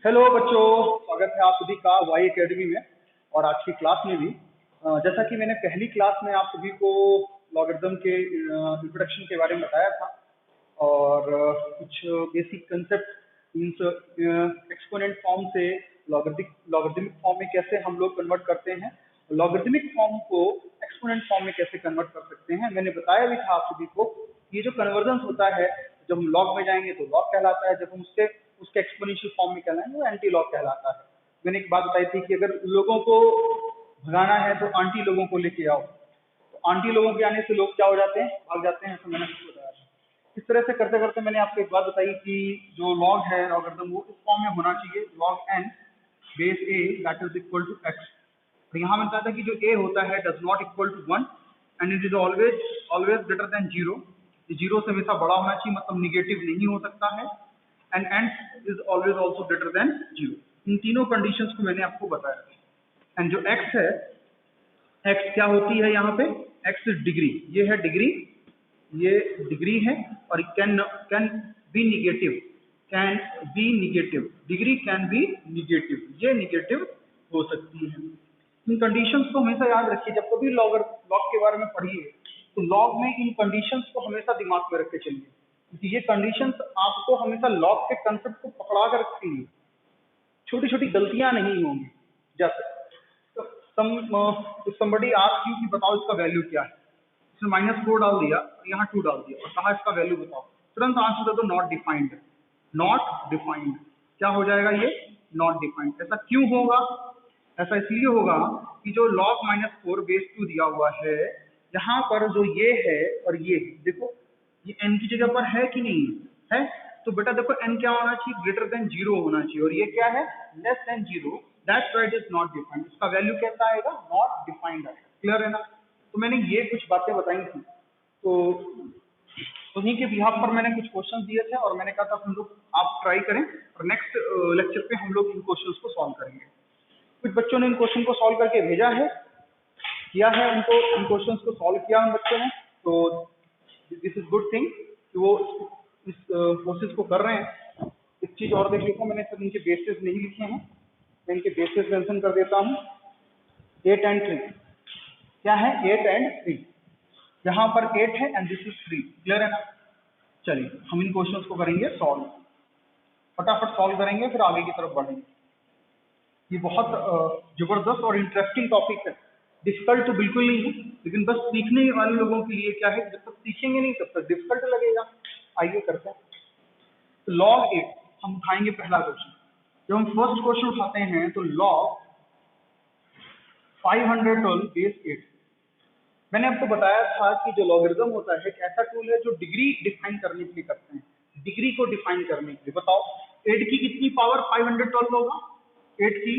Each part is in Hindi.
हेलो बच्चों, स्वागत है आप सभी का वाई एकेडमी में और आज की क्लास में भी। जैसा कि मैंने पहली क्लास में आप सभी को लॉगरिथम के इंट्रोडक्शन के बारे में बताया था और कुछ basic concept means exponent form से लॉगरिथमिक फॉर्म में कैसे हम लोग कन्वर्ट करते हैं, लॉगरिथमिक फॉर्म को एक्सपोनेंट फॉर्म में कैसे कन्वर्ट कर सकते हैं। मैंने बताया भी था आप सभी को ये जो कन्वर्जन होता है, जब हम लॉग में जाएंगे तो लॉग कहलाता है, जब हम उसके एक्सपोनेंशियल फॉर्म में कहलाएंगे वो एंटी लॉग कहलाता है। मैंने एक बात बताई थी कि अगर लोगों को भगाना है तो आंटी लोगों को लेके आओ, तो आंटी लोगों के आने से लोग क्या हो जाते हैं, भाग जाते हैं। ऐसा मैंने आपको बताया था। इस तरह से करते करते मैंने आपको एक बात बताई कि जो लॉग है लॉगरिथम वो इस फॉर्म में होना चाहिए, log n base A that is equal to x. तो यहाँ मैंने बताया था कि जो ए होता है does not equal to 1 and it is always greater than 0। Zero से हमेशा बड़ा होना चाहिए, मतलब निगेटिव नहीं हो सकता है। And and is always also greater than 0। इन तीनों कंडीशंस को मैंने आपको बताया। एंड जो x है, x क्या होती है यहाँ पे, x इज डिग्री, ये है डिग्री, ये डिग्री है और can be negative, can be negative, degree can be negative, ये निगेटिव हो सकती है। इन कंडीशंस को हमेशा याद रखिए, जब कभी लॉग के बारे में पढ़िए तो लॉग में इन कंडीशंस को हमेशा दिमाग में रख के चलिए, क्योंकि ये कंडीशंस आपको हमेशा लॉग के कंसेप्ट को पकड़ा कर रखती है, छोटी छोटी गलतियां नहीं होंगी। जैसे somebody ask you कि बताओ इसका वैल्यू क्या है, इसने -4 डाल दिया और यहाँ 2 डाल दिया और कहा इसका वैल्यू बताओ, तुरंत आंसर दे दो नॉट डिफाइंड। नॉट डिफाइंड क्या हो जाएगा, ये नॉट डिफाइंड। ऐसा क्यों होगा? ऐसा इसलिए होगा कि जो log -4 बेस 2 दिया हुआ है, यहाँ पर जो ये है और ये देखो, ये n की जगह पर है कि नहीं है, तो बेटा देखो n क्या होना चाहिए, ग्रेटर देन 0 होना चाहिए, और ये क्या है, less than 0। That's why it is not defined. इसका वैल्यू कैसा आएगा, नॉट डिफाइंड आएगा। क्लियर है ना? तो मैंने ये कुछ बातें बताई थी, तो उन्हीं के बिहाफ पर मैंने कुछ क्वेश्चन दिए थे और मैंने कहा था हम लोग आप ट्राई करें और नेक्स्ट लेक्चर पे हम लोग इन क्वेश्चंस को सॉल्व करेंगे। कुछ बच्चों ने इन क्वेश्चन को सॉल्व करके भेजा है, किया है, उनको इन क्वेश्चंस को सॉल्व किया उन बच्चों ने, तो दिस इज गुड थिंग कि वो इस प्रोसेस को कर रहे हैं। एक चीज और देख लीजिए, मैंने सब इनके बेसिस नहीं लिखे हैं, मैं इनके बेसिस मेंशन कर देता हूँ। 8 एंड 3 क्या है, 8 एंड 3, यहाँ पर 8 है एंड दिस इज 3। क्लियर है ना? चलिए हम इन क्वेश्चंस को करेंगे सॉल्व, फटाफट सॉल्व करेंगे फिर आगे की तरफ बढ़ेंगे। ये बहुत जबरदस्त और इंटरेस्टिंग टॉपिक है, डिफिकल्ट तो बिल्कुल नहीं है, लेकिन बस सीखने वाले लोगों के लिए क्या है, जब तक सीखेंगे नहीं तब तक डिफिकल्ट लगेगा। आइए करते हैं। तो log 8 हम उठाएंगे पहला क्वेश्चन। जब हम फर्स्ट क्वेश्चन उठाते हैं तो log 512 बेस 8। मैंने आपको बताया था कि जो लॉगरिथम होता है एक ऐसा टूल है जो डिग्री डिफाइन करने के लिए करते हैं, डिग्री को डिफाइन करने के लिए। बताओ 8 की कितनी पावर 512 होगा, 8 की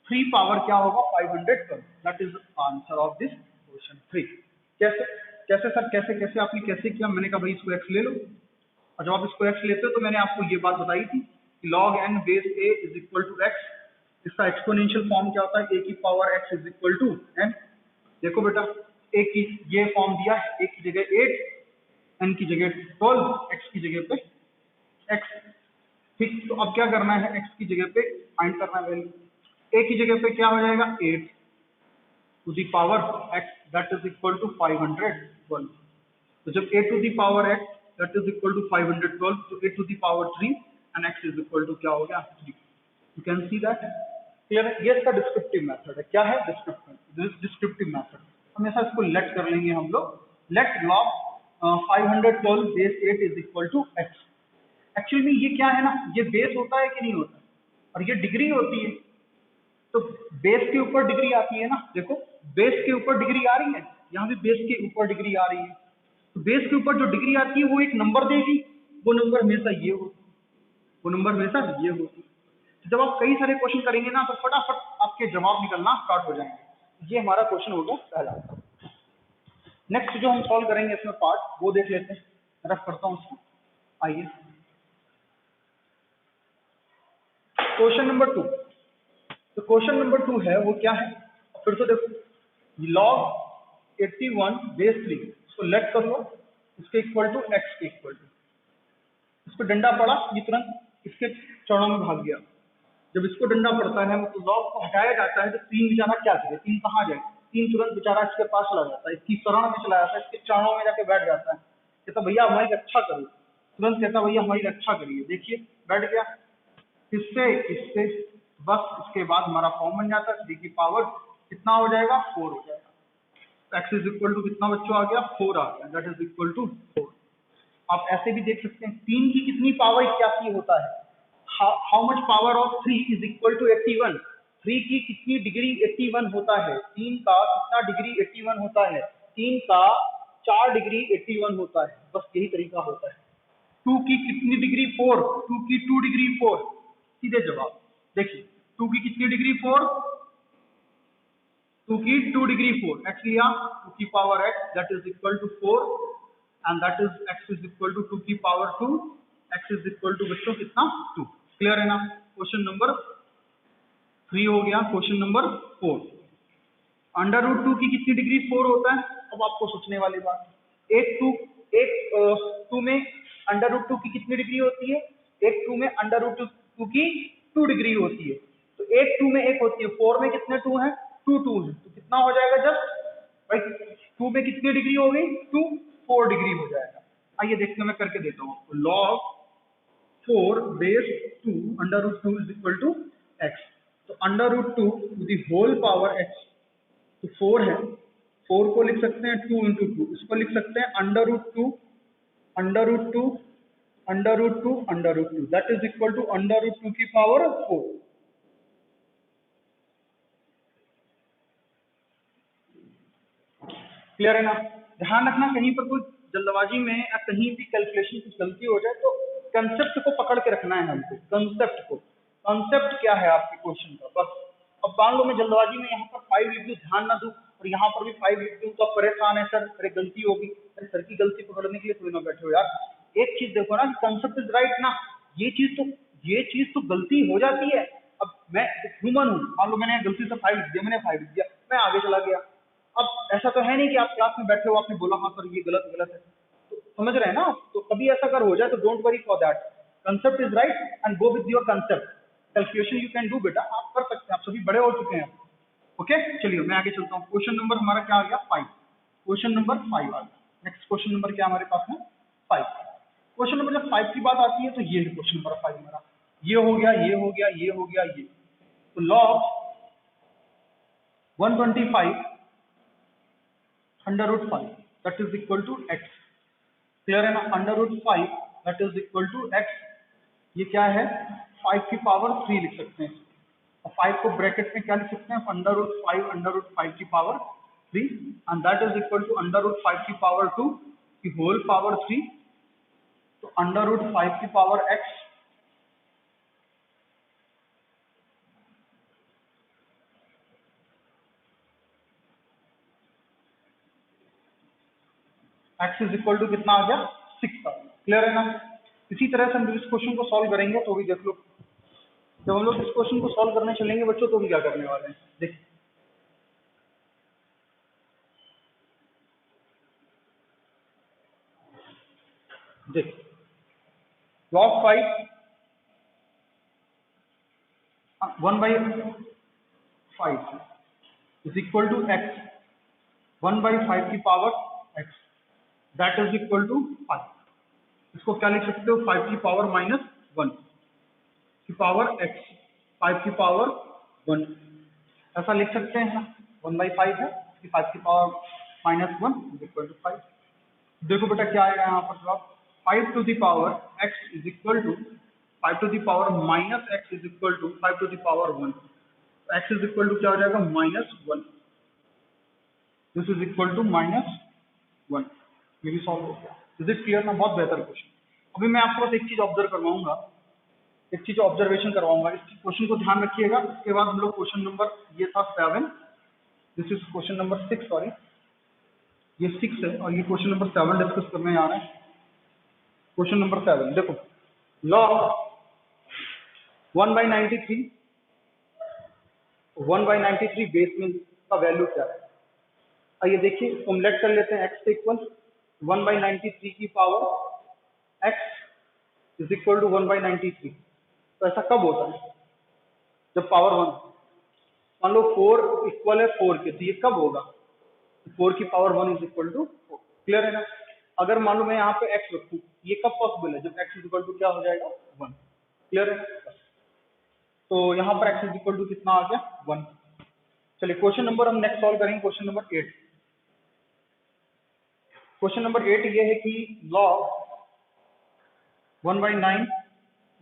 3 पावर क्या होगा, 512। That is answer of this question 3। कैसे कैसे सर, कैसे कैसे आपने कैसे किया? मैंने कहा भाई इसको x ले लो, और जब आप इसको x लेते हो तो मैंने आपको ये बात बताई थी कि log n base a is equal to x। इसका एक्सपोनेंशियल फॉर्म क्या होता है, a की power x is equal to n। देखो बेटा a की ये फॉर्म दिया है, a की जगह 8, n की जगह 12, x की जगह पे x। ठीक, तो अब क्या करना है, x की जगह पे फाइंड करना है वैल्यू। a की जगह पे क्या हो जाएगा, 8 to the power x that is equal to 512। तो जब a to the power x that is equal to 512, तो a to the power 3 and x is equal to क्या हो गया, 3। You can see that. Clear है? ये इसका डिस्क्रिप्टिव मेथड है। क्या है, डिस्क्रिप्टिव मेथड। हमेशा इसको लेट कर लेंगे हम लोग, let log 512 base 8 is equal to x। Actually में ये क्या है ना, ये बेस होता है कि नहीं होता, और ये डिग्री होती है, तो बेस के ऊपर डिग्री आती है ना। देखो बेस के ऊपर डिग्री आ रही है, यहाँ भी बेस के ऊपर डिग्री आ रही है, तो बेस के ऊपर जो डिग्री आती है वो एक नंबर देगी, वो नंबर हमेशा ये होती, वो नंबर हमेशा ये होती। तो जब आप कई सारे क्वेश्चन करेंगे ना तो फटाफट आपके जवाब निकलना स्टार्ट हो जाएंगे। ये हमारा क्वेश्चन होगा पहला। नेक्स्ट जो हम सॉल्व करेंगे इसमें पार्ट वो देख लेते हैं, रफ करता हूँ उसको। आइए क्वेश्चन नंबर 2। तो क्वेश्चन नंबर 2 है वो क्या है, फिर से देखो, log 81 बेस 3 इसको लेट कर लो, इसके इक्वल टू x के इक्वल टू, इसको डंडा पड़ा ये तुरंत इसके चरणों में भाग गया। जब इसको डंडा पड़ता है मतलब लॉग को हटाया जाता है तो 3 बेचारा क्या करे, 3 कहाँ जाए, 3 तुरंत बेचारा इसके पास चला जाता है, इसकी शरण में चला जाता है, इसके चरणों में जाके बैठ जाता है, कहता भैया हमारी रक्षा करो, तुरंत कहता भैया हमारी रक्षा करिए। देखिए बैठ गया, इससे इससे बस इसके बाद हमारा फॉर्म बन जाता है। 3 की पावर कितना हो जाएगा, 4 हो जाएगा। x इज इक्वल टू कितना बच्चों आ गया, 4 आ गया, दैट इज इक्वल टू 4। आप ऐसे भी देख सकते हैं 3 की कितनी पावर 81 होता है, how much power of 3 is equal to 81। 3 की कितनी डिग्री 81 होता है, 3 का कितना डिग्री 81 होता है, 3 का 4 डिग्री 81 होता है, बस यही तरीका होता है। 2 की कितनी डिग्री 4, 2 की 2 डिग्री 4, सीधे जवाब। देखिए 2 की कितनी डिग्री 4, 2 की 2 डिग्री 4, x लिया 2 की power x that is equal to 4 and that is x is equal to 2 की power 2, x is equal to बच्चों कितना 2। क्लियर है ना। क्वेश्चन नंबर 3 हो गया। क्वेश्चन नंबर 4, अंडर रूट 2 की कितनी डिग्री 4 होता है। अब आपको सोचने वाली बात, एक 2 में अंडर रूट 2 की कितनी डिग्री होती है, एक 2 में अंडर रूट 2 की 2 डिग्री होती है, तो एक 2 में एक होती है, 4 में कितने 2 हैं, 2 है, तो कितना हो जाएगा जस्ट भाई 2 में कितनी डिग्री हो गई, 2 4 डिग्री हो जाएगा। आइए देखते हैं, मैं करके देता हूँ आपको। log 4 base 2 under root 2 is equal to x, तो under root 2 to the whole power x, तो 4 है, 4 को लिख सकते हैं 2 इंटू 2, इसको लिख सकते हैं under root 2 under root 2 under root 2 under root 2, that is equal to under root 2 की पावर 4। क्लियर है ना। ध्यान रखना कहीं पर कोई जल्दबाजी में या कहीं भी कैलकुलेशन की गलती हो जाए तो कंसेप्ट को पकड़ के रखना है हमको, कंसेप्ट को। कंसेप्ट क्या है आपके क्वेश्चन का, बस। अब मान लो मैं जल्दबाजी में यहाँ पर 5 लिख दूं, ध्यान ना दूं, और यहाँ पर भी 5 लिख दूं तो आप परेशान है सर, अरे गलती होगी। अरे सर की गलती पकड़ने के लिए थोड़ी ना बैठे हो यार। एक चीज देखो ना, कंसेप्ट इज राइट ना, ये चीज तो गलती हो जाती है। अब मैं ह्यूमन हूँ, मान लो मैंने गलती से 5 लिख दिया, मैंने 5 लिख दिया, मैं आगे चला गया। अब ऐसा तो है नहीं कि आप क्लास में बैठे हो, आपने बोला हाँ सर ये गलत है, तो समझ रहे हैं ना। तो कभी ऐसा अगर हो जाए तो don't worry for that, concept is right and go with your concept. Calculation you can do बेटा, आप कर सकते हैं, आप सभी बड़े हो चुके हैं। ओके चलिए मैं आगे चलता हूँ। क्वेश्चन नंबर हमारा क्या आ गया, 5। क्वेश्चन नंबर 5 आ गया। नेक्स्ट क्वेश्चन नंबर क्या हमारे पास में, 5। क्वेश्चन नंबर जब 5 की बात आती है तो ये है क्वेश्चन नंबर 5 हमारा। ये हो गया, ये हो गया, ये हो गया, ये। तो log 125 under root 5 that is equal to x। Clear है ना। Under root 5 that is equal to x, ये क्या है, 5 की पावर 3 लिख सकते हैं, और 5 को ब्रैकेट में क्या लिख सकते हैं, अंडर रूट 5 की power 3 and that is equal to under root 5 की पावर 2 की होल पावर 3, तो अंडर रूट 5 की power x x is equal to कितना आ गया, 6 आ गया। क्लियर है ना। इसी तरह से हम इस क्वेश्चन को सॉल्व करेंगे तो भी देख लो, जब हम लोग इस क्वेश्चन को सॉल्व करने चलेंगे बच्चों तो भी क्या करने वाले हैं, देखिए देखिए log 5 1/5 is equal to x, 1/5 की power x that is equal to 5। इसको क्या लिख सकते हो, 5 की पावर -1 की पावर x, 5 की पावर 1, ऐसा लिख सकते हैं ना। 1/5 है, 5 की पावर -1 इज इक्वल टू 5। देखो बेटा क्या आएगा यहाँ पर जवाब, 5 to the power x is equal to 5 to the power -x is equal to 5 to the power 1, x is equal to क्या हो जाएगा, -1, दिस इज इक्वल टू -1। ये भी सॉल्व हो गया। इज इट क्लियर ना, बहुत बेहतर क्वेश्चन। अभी मैं आपको बस एक चीज ऑब्जर्व करवाऊंगा, एक चीज ऑब्जर्वेशन करवाऊंगा, इस क्वेश्चन को ध्यान रखिएगा। इसके बाद हम लोग क्वेश्चन नंबर, ये था 7, this is question number 6, sorry ये 6 है, और ये क्वेश्चन नंबर 7 डिस्कस करने आ रहे हैं। क्वेश्चन नंबर 7 देखो, log 1/93 बेस में का वैल्यू क्या है। आइए देखिए, फॉर्मुलेट कर लेते हैं। x इक्वल 1/93 की power x is equal to 1/93, तो ऐसा कब होता है? जब पावर 1, मान लो 4 इक्वल है 4 के, तो ये कब होगा? 4 की power 1 is equal to 4। Clear है ना? अगर मान लो मैं यहाँ पे x रखूं, ये कब पॉसिबल है? जब x इज इक्वल टू क्या हो जाएगा? 1। क्लियर है? तो यहाँ पर x इज इक्वल टू कितना आ गया? 1। चलिए क्वेश्चन नंबर हम नेक्स्ट सॉल्व करेंगे, क्वेश्चन नंबर 8। क्वेश्चन नंबर 8 ये है कि log 1/9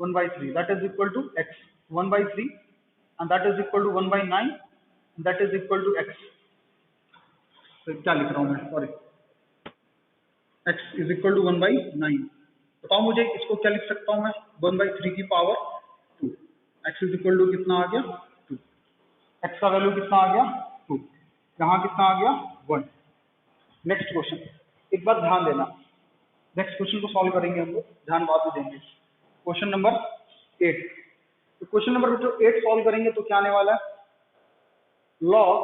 1/3 that is equal to x 1/3 and that is equal to 1/9 and that is equal to x। तो क्या लिख रहा हूँ मैं, sorry, x is equal to 1/9। बताओ मुझे इसको क्या लिख सकता हूँ मैं? 1/3 की power 2। x is equal to कितना आ गया? 2। x का वैल्यू कितना आ गया? 2। यहाँ कितना आ गया? 1। नेक्स्ट क्वेश्चन, एक बात ध्यान देना, नेक्स्ट क्वेश्चन को सॉल्व करेंगे हम लोग, ध्यान बाद में देंगे। Question number 8। तो क्वेश्चन नंबर 8 सॉल्व करेंगे तो क्या आने वाला है? log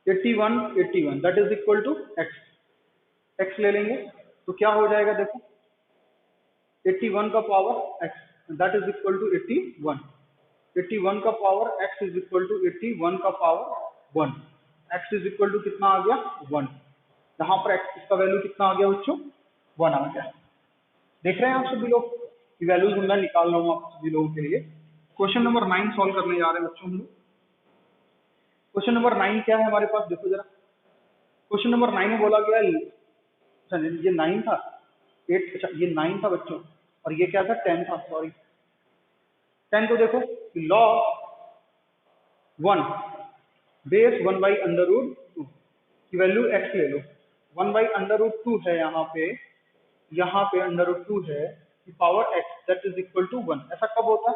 81 that is equal to x ले लेंगे तो क्या हो जाएगा? देखो 81 का power x that is equal to 81। 81 का power x is equal to 81 का power 1। x is equal to कितना आ गया? 1। यहाँ पर x इसका वैल्यू कितना आ गया बच्चों? 1 आ गया। देख रहे हैं आप सभी लोग की वैल्यूज मैं निकाल रहा हूँ आप सभी लोगों के लिए। क्वेश्चन नंबर 9 सॉल्व करने जा रहे हैं बच्चों हम लोग। क्वेश्चन नंबर 9 क्या है हमारे पास? देखो जरा, क्वेश्चन नंबर 9 में बोला गया, अच्छा ये 9 था, 8, अच्छा ये 9 था बच्चों, और ये क्या था? 10 था, सॉरी 10। तो देखो log 1 बेस 1/√2 की वैल्यू x ले लो। 1/√2 है यहाँ पे √2 है कि power x that is equal to 1। ऐसा कब होता है?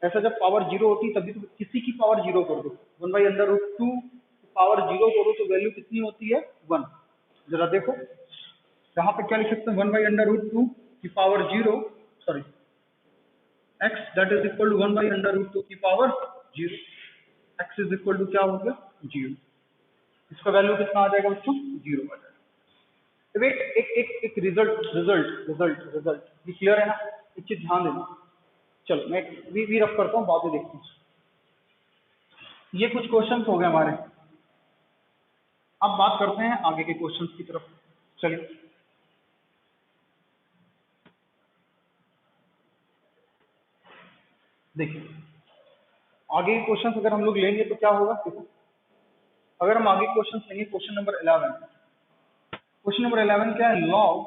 ऐसा जब पावर 0 होती है तभी तो, किसी की पावर 0 कर दो, 1/√2 पावर 0 करो तो वैल्यू कितनी होती है? 1। जरा देखो यहाँ पे क्या लिख सकते हैं? 1/√2 की power 0, sorry x that is equal to 1/√2 की power 0। x is equal to क्या हो गया? 0। इसका वैल्यू कितना आ जाएगा बच्चों? 0 आ जाएगा। वेट, एक रिजल्ट ये क्लियर है ना? एक चीज ध्यान देना। चलो मैं भी रफ करता हूँ, बाद में देखते हैं। ये कुछ क्वेश्चंस हो गए हमारे। अब बात करते हैं आगे के क्वेश्चंस की तरफ। चलिए देखिए, आगे के क्वेश्चंस अगर हम लोग लेंगे तो क्या होगा? देखो अगर हम आगे क्वेश्चंस लेंगे, क्वेश्चन नंबर 11। क्वेश्चन नंबर 11 क्या है? log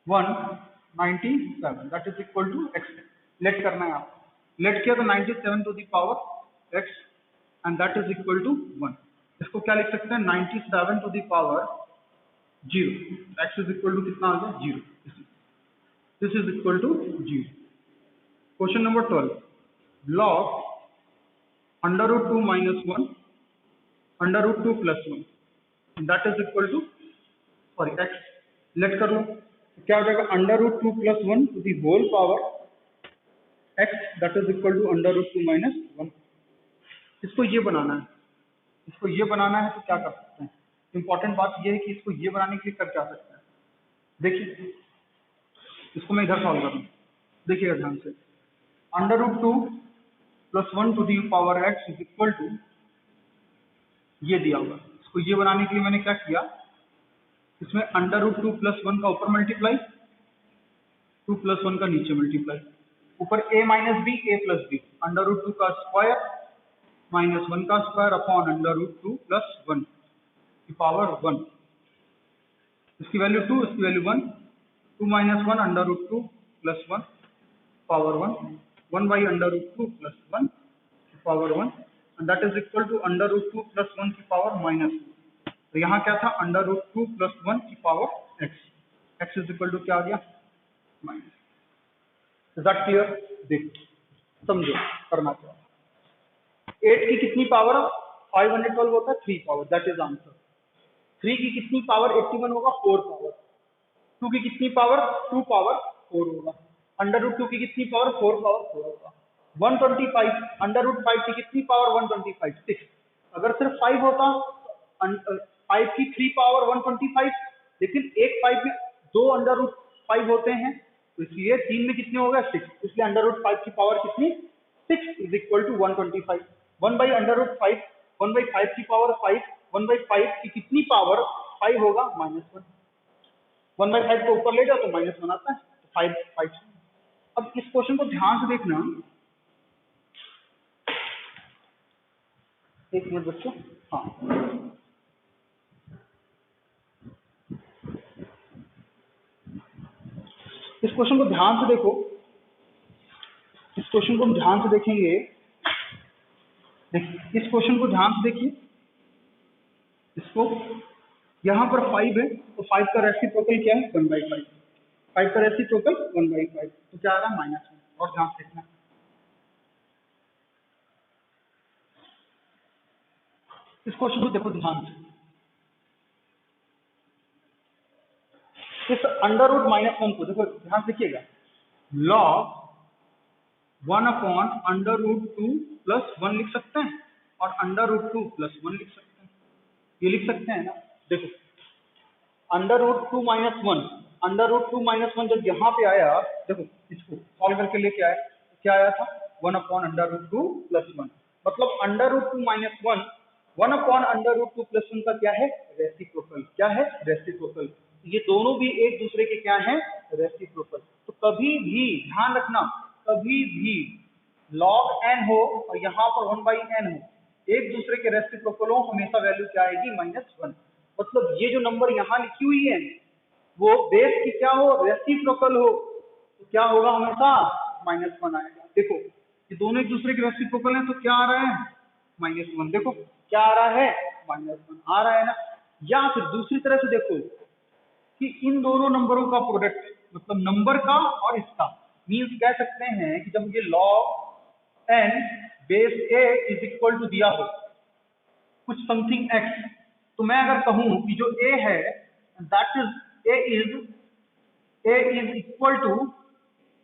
197 that is equal to x। Let करना है आप, लेट किया तो 97 to the power x and that is equal to 1। इसको क्या लिख सकते हैं? 97 to the power 0। x is equal to कितना आ गया? 0। This is equal to 0। Question number 12 log √2 minus 1 √2 plus 1 that is equal to, sorry x let कर लो, क्या हो जाएगा? √2 plus 1 to the whole power x that is equal to √2 minus 1। इसको ये बनाना है, इसको ये बनाना है तो क्या कर सकते हैं? इंपॉर्टेंट बात ये है कि इसको ये बनाने के लिए कर क्या सकते हैं? देखिए इसको मैं इधर सॉल्व करूँ, देखिएगा ध्यान से। √2 plus 1 to the power x is equal to, ये दिया हुआ। इसको ये बनाने के लिए मैंने क्या किया? इसमें √2 plus 1 का ऊपर मल्टीप्लाई, 2 plus 1 का नीचे मल्टीप्लाई, ऊपर a minus B, a plus B, √2 का स्क्वायर माइनस 1 का स्क्वायर अपॉन √2 plus 1 की पावर 1। इसकी वैल्यू 2, इसकी value 1, 2 minus 1 √2 plus 1 power 1, 1/√2 plus 1 की power 1 and that is equal to √2 plus 1 की पावर -1। तो यहाँ क्या था? √2 plus 1 की power x is equal to क्या आ गया? माइनस। Is that clear? देखो समझो करना क्या। 8 की कितनी पावर 512 होता है? 3 पावर, दैट इज आंसर। 3 की कितनी पावर 81 होगा? 4 पावर। 2 की कितनी पावर? 2 पावर 4 होगा। √2 की कितनी पावर? 4 पावर 4 होगा। 125 √5 की कितनी पावर? 125, 6। अगर सिर्फ 5 होता, 5 की 3 पावर 125, लेकिन एक 5 में 2 √5 होते हैं, तो इसलिए 3 में कितने हो गए 6, इसलिए अंडर रूट 5 की पावर कितनी 6 is equal to 125। 1 by under root 5, 1 by 5 की पावर 5, 1 बाई 5 की कितनी पावर 5 होगा -1। 1 बाई 5 को ऊपर ले जाओ तो -1 आता है, तो 5। अब इस क्वेश्चन को ध्यान से देखना, एक मिनट बच्चों। हाँ, इस क्वेश्चन को ध्यान से देखो, इस क्वेश्चन को हम ध्यान से देखेंगे। देखिए इस क्वेश्चन को ध्यान से देखिए, इसको यहाँ पर 5 है तो 5 का रेसिप्रोकल क्या है 1/5। 5 का रेसिप्रोकल 1/5, तो क्या आ रहा है -1। और ध्यान से देखना, इस क्वेश्चन को देखो ध्यान से। इस अंडर रूट -1 को देखो ध्यान से देखिएगा, लॉग 1/√2 प्लस 1 लिख सकते हैं और अंडर रूट 2 प्लस 1 लिख सकते हैं, ये लिख सकते हैं ना। देखो अंडर रूट 2 -1, अंडर रूट 2 -1 जब यहाँ पे आया, देखो इसको सॉल्व करके लेके आए, क्या आया था 1/√2 प्लस 1, मतलब अंडर रूट 2 -1 1/√2 प्लस 1 का क्या है रेसिप्रोकल, क्या है रेसिप्रोकल। ये दोनों भी एक दूसरे के क्या है रेसिप्रोकल। तो कभी भी ध्यान रखना, कभी भी log n हो और यहाँ पर 1/n हो, एक दूसरे के रेसिप्रोकल हो, हमेशा वैल्यू क्या आएगी -1। मतलब ये जो नंबर यहाँ लिखी हुई है वो बेस की क्या हो रेसिप्रोकल हो, तो क्या होगा हमेशा -1 आएगा। देखो ये दोनों एक दूसरे के रेसिप्रोकल हैं, तो क्या आ रहा है -1। देखो क्या आ रहा है -1 आ रहा है ना। या फिर दूसरी तरह से देखो कि इन दोनों नंबरों का प्रोडक्ट, मतलब नंबर का और इसका, मीन्स कह सकते हैं कि जब ये log n base a is equal to दिया हो कुछ समथिंग x, तो मैं अगर कहूं कि जो a है that is a is equal to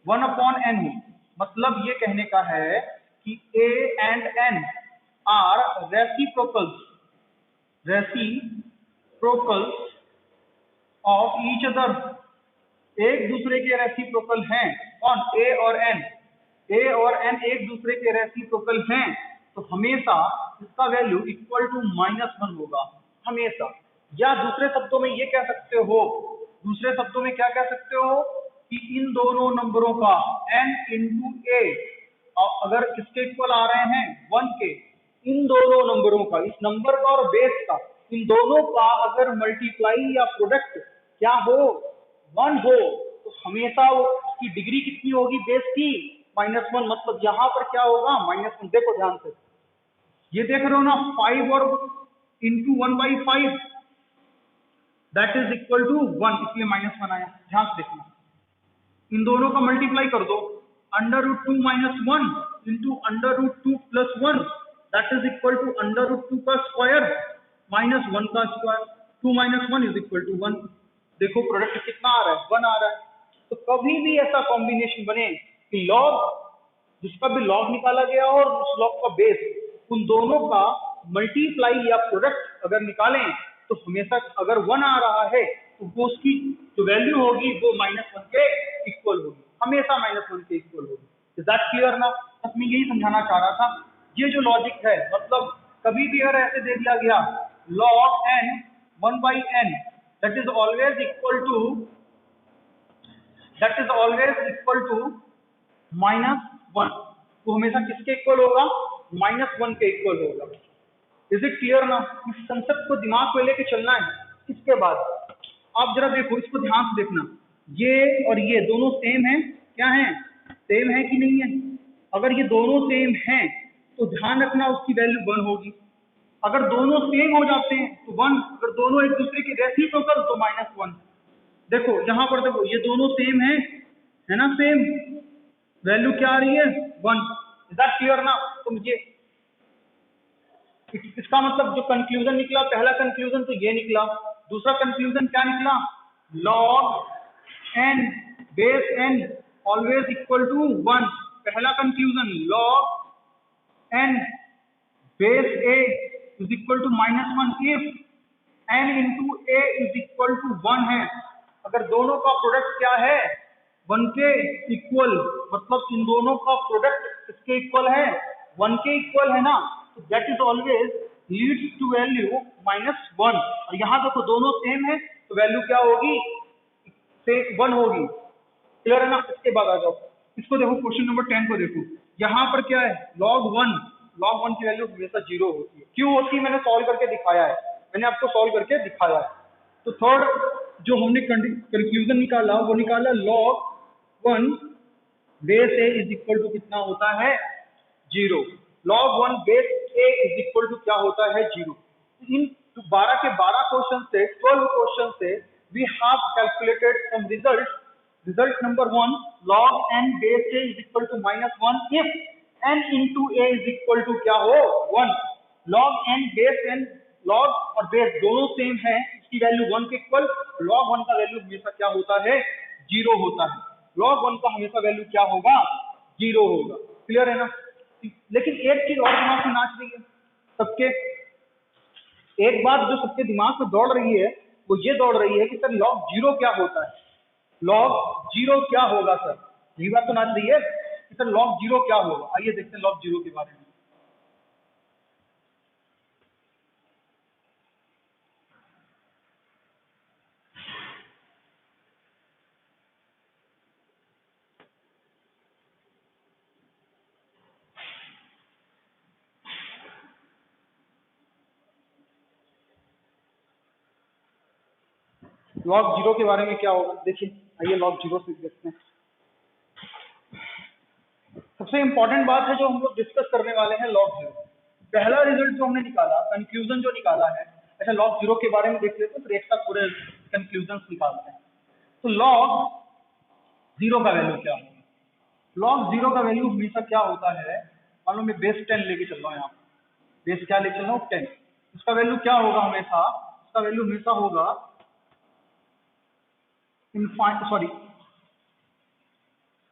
1/n हो, मतलब ये कहने का है कि a and n are reciprocals of each other, एक दूसरे के रेसिप्रोकल हैं। कौन a और n, a और n एक दूसरे के रेसिप्रोकल हैं, तो हमेशा इसका वैल्यू इक्वल टू -1 होगा हमेशा। या दूसरे शब्दों में ये कह सकते हो, दूसरे शब्दों में क्या कह सकते हो कि इन दोनों नंबरों का n इंटू a अगर किसके इक्वल आ रहे हैं 1 के, इन दोनों नंबरों का, इस नंबर का और बेस का, इन दोनों का अगर मल्टीप्लाई या प्रोडक्ट क्या हो 1 हो, तो हमेशा उसकी डिग्री कितनी होगी बेस की -1, मतलब यहाँ पर क्या होगा -1। देखो ध्यान से, ये देख रहे हो ना 5 और into 1/5 that is equal to 1, इसलिए -1 आया। ध्यान से देखना, इन दोनों का मल्टीप्लाई कर दो, under root 2 -1 into under root 2 plus 1 that is equal to under root 2 का स्क्वायर -1 का स्क्वायर, 2 - 1 इज इक्वल टू 1। देखो प्रोडक्ट कितना आ रहा है 1 आ रहा है। तो कभी भी ऐसा कॉम्बिनेशन बने कि लॉग, जिसका भी लॉग निकाला गया और उस लॉग का बेस, उन दोनों का मल्टीप्लाई या प्रोडक्ट अगर निकालें तो हमेशा अगर 1 आ रहा है तो वो उसकी जो वैल्यू होगी वो -1 के इक्वल होगी, हमेशा -1 के इक्वल होगी। इज दैट क्लियर ना। बस मैं यही समझाना चाह रहा था, ये जो लॉजिक है, मतलब कभी भी अगर ऐसे दे दिया गया log n 1/n that is always equal to -1, तो हमेशा किसके इक्वल होगा -1 के इक्वल होगा। इज इट क्लियर ना। इस कंसेप्ट को दिमाग में लेके चलना है। इसके बाद आप जरा देखो, इसको ध्यान से देखना, ये और ये दोनों सेम है, क्या है सेम है कि नहीं है। अगर ये दोनों सेम हैं तो ध्यान रखना उसकी वैल्यू 1 होगी। अगर दोनों सेम हो जाते हैं तो 1, अगर दोनों एक दूसरे के रेसिप्रोकल तो -1। देखो यहाँ पर देखो ये दोनों सेम है ना, सेम वैल्यू क्या आ रही है 1। इज दैट क्लियर ना। तो मुझे इसका मतलब जो कंक्लूजन निकला, पहला कंक्लूजन तो ये निकला, दूसरा कंक्लूजन क्या निकला log n base n always equal to 1। पहला conclusion log n base a is equal to -1 if n into a is equal to 1 है। अगर दोनों का प्रोडक्ट क्या है 1 के इक्वल, मतलब इन दोनों का प्रोडक्ट किसके इक्वल है, 1 के इक्वल है ना, तो that is always leads to value -1। और यहाँ देखो दोनों सेम है तो वैल्यू क्या होगी, से 1 होगी। क्लियर है ना। इसके बाद आ जाओ, इसको देखो क्वेश्चन नंबर 10 को देखो, यहाँ पर क्या है, log 1 की वैल्यू हमेशा 0 होती है। क्यों होती है, मैंने सॉल्व करके दिखाया है, मैंने आपको सॉल्व करके दिखाया है। तो थर्ड जो हमने कंक्लूजन निकाला वो निकाला log 1 base a is equal to कितना होता है, 0। log 1 base a is equal to क्या होता है, 0। इन 12 के 12 क्वेश्चन से, 12 क्वेश्चन से we have calculated some result number 1, log n base a is equal to -1 if n into a is equal to क्या हो, 1। log n base n, log और बेस दोनों सेम है, इसकी वैल्यू 1 के इक्वल, log 1 का वैल्यू हमेशा क्या होता है, 0 होता है। log 1 का हमेशा वैल्यू क्या होगा, 0 होगा। क्लियर है ना। लेकिन एक चीज और दिमाग में नाच रही है सबके, एक बात जो सबके दिमाग में दौड़ रही है वो ये दौड़ रही है कि सर log 0 क्या होता है, log 0 क्या होगा सर, यही बात तो नाच रही है कि सर log 0 क्या होगा। आइए देखते हैं log 0 के बारे में। log 0 के बारे में क्या होगा, देखिए आइए log 0 से देखते हैं। सबसे इंपॉर्टेंट बात है जो हम लोग डिस्कस करने वाले हैं log 0। पहला रिजल्ट जो हमने निकाला, कंक्लूजन जो निकाला है, अच्छा log 0 के बारे में देख लेते हैं फिर एक साथ पूरे कंक्लूजन निकालते हैं। तो log 0 का वैल्यू क्या होगा, log 0 का वैल्यू हमेशा क्या होता है, मान लो मैं बेस 10 लेके चल रहा हूँ, यहाँ बेस क्या लेके चल रहा हूँ, 10। उसका वैल्यू क्या होगा हमेशा, उसका वैल्यू हमेशा होगा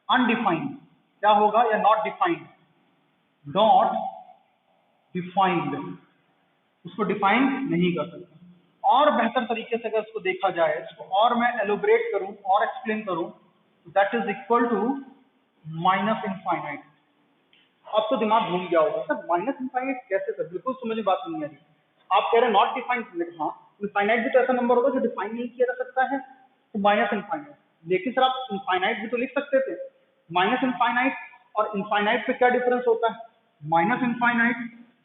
अनडिफाइंड, क्या होगा, या नॉट डिफाइंड, उसको डिफाइन नहीं कर सकते। और बेहतर तरीके से अगर उसको देखा जाए, इसको और मैं एलोबरेट करूं और एक्सप्लेन करूं, that is equal to minus infinite. अब तो दिमाग घूम गया होगा, सर माइनस इनफाइनाइट कैसे, सर बिल्कुल समझ में बात नहीं आ रही। आप कह रहे हैं नॉट डिफाइंड, हाँ इनफाइनाइट भी तो ऐसा नंबर होगा जो डिफाइन नहीं किया जा सकता है, तो माइनस इनफाइनाइट। लेकिन सर आप इनफाइनाइट भी तो लिख सकते थे। माइनस इनफाइनाइट और इनफाइनाइट पे क्या डिफरेंस होता है, माइनस इनफाइनाइट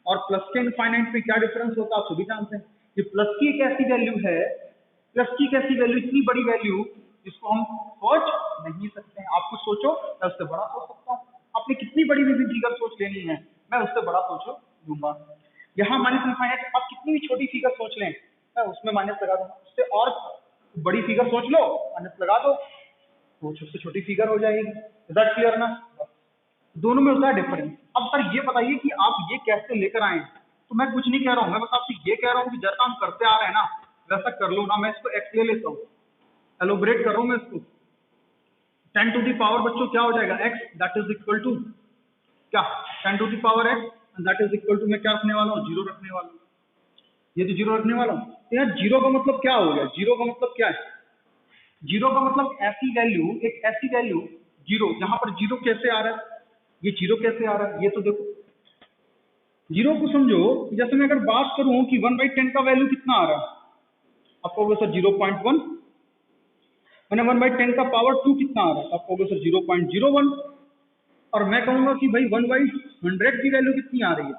और प्लस के इनफाइनाइट पे क्या डिफरेंस होता है आप सभी जानते हैं। ये प्लस की एक ऐसी वैल्यू है, प्लस की एक ऐसी वैल्यू, इतनी बड़ी वैल्यू जिसको हम सोच नहीं सकते हैं। आप कुछ सोचो मैं उससे बड़ा सोच सकता हूँ, आपने कितनी बड़ी भी फिगर सोच लेनी है मैं उससे बड़ा सोच दूंगा। यहाँ माइनस इनफाइनाइट, आप कितनी भी छोटी फिगर सोच लें मैं उसमें माइनस लगा दूंगा, उससे और बड़ी फिगर सोच लो माइनस लगा दो, वो सबसे छोटी फिगर हो जाएगी। इज दैट क्लियर ना। दोनों में होता है डिफरेंस। अब सर ये बताइए कि आप ये कैसे लेकर आए, तो मैं कुछ नहीं कह रहा हूँ, मैं बस आपसे ये कह रहा हूँ कि जैसा हम करते आ रहे हैं ना वैसा कर लो ना। मैं इसको एक्स ले लेता हूँ, एलोबरेट कर रहा हूँ मैं इसको। 10 टू दी पावर बच्चों क्या हो जाएगा, x, that is equal to क्या, 10 to the power x, that is equal to मैं क्या रखने वाला हूँ, 0 रखने वाला हूँ। ये तो 0 रखने वाला हूँ। तो यार 0 का मतलब क्या हो गया, 0 का मतलब क्या है, 0 का मतलब ऐसी वैल्यू, एक ऐसी वैल्यू 0, जहां पर 0 कैसे आ रहा है, ये 0 कैसे आ रहा है, ये तो देखो 0 को समझो। जैसे मैं अगर बात करूं कि 1/10 का वैल्यू कितना आ रहा है, आपको होगा सर 0.1, मैंने 1/10 का पावर 2 कितना आ रहा है, आपको होगा सर 0.01। और मैं कहूंगा कि भाई 1/100 की वैल्यू कितनी आ रही है,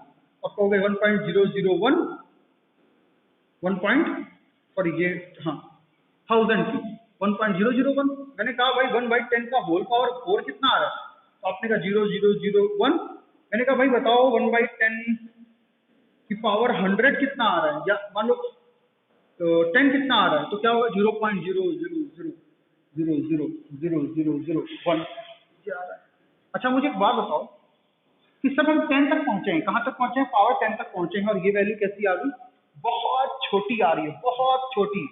आपको होगा 1.001, 1000 की 1.001। मैंने कहा भाई 1/10 का होल पावर 4 कितना आ रहा है, तो आपने कहा 0001। मैंने कहा भाई बताओ 1/10 की पावर 100 कितना आ रहा है, या मान लो 10 कितना आ रहा है, तो क्या होगा 0.000000001 आ रहा है। अच्छा मुझे एक बात बताओ कि सब हम 10 तक पहुंचे हैं, कहां तक पहुंचे हैं, पावर 10 तक पहुंचे हैं, और ये वैल्यू कैसी आ गई, बहुत छोटी आ रही है, बहुत छोटी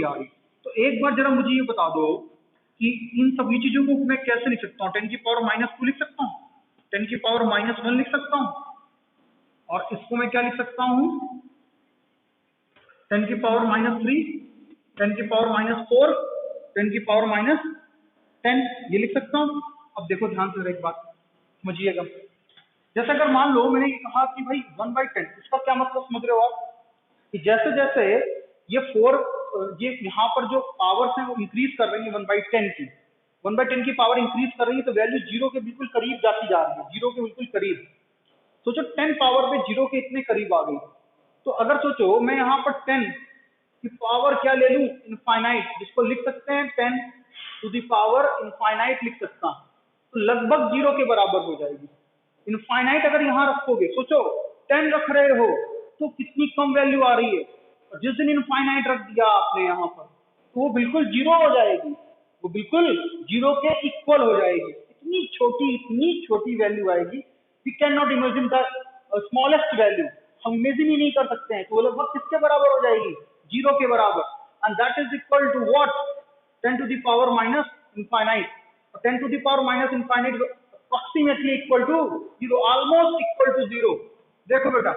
आ रही है। तो एक बार जरा मुझे ये बता दो कि इन सभी चीजों को मैं कैसे लिख सकता हूँ, 10 की पावर -2 लिख सकता हूँ, 10 की पावर -1 लिख सकता हूँ, और इसको मैं क्या लिख सकता हूँ, 10 की पावर -3, 10 की पावर -4, 10 की पावर 10 ये लिख सकता हूँ। अब देखो ध्यान से एक बात समझिएगा, जैसे अगर मान लो मैंने ये कहा कि भाई 1/10, इसका क्या मतलब समझ रहे हो आप कि जैसे जैसे ये 4 ये यहाँ पर जो पावर्स हैं वो इंक्रीज कर रही है 1/10 की, 1/10 की पावर इंक्रीज कर रही है, तो वैल्यू जीरो के बिल्कुल करीब जाती जा रही है, जीरो के बिल्कुल करीब। सोचो 10 पावर पे जीरो के इतने करीब आ गई, तो अगर सोचो मैं यहाँ पर 10 की पावर क्या ले लूं, इनफाइनाइट, जिसको लिख सकते हैं 10 टू द पावर इनफाइनाइट लिख सकता हूं, तो लगभग जीरो के बराबर हो जाएगी। इनफाइनाइट अगर यहाँ रखोगे, सोचो 10 रख रहे हो तो कितनी कम वैल्यू आ रही है, और जिस दिन इनफाइनाइट रख दिया आपने यहाँ पर तो वो बिल्कुल जीरो हो जाएगी, वो बिल्कुल जीरो के इक्वल हो जाएगी। इतनी छोटी वैल्यू आएगी, we can not imagine the smallest value, हम इमेजिन ही नहीं कर सकते हैं। तो वो लगभग किसके बराबर हो जाएगी, जीरो के बराबर, and that is equal to what, 10 to the power minus infinite, 10 to the power minus infinite approximately equal to zero, almost equal to zero. देखो बेटा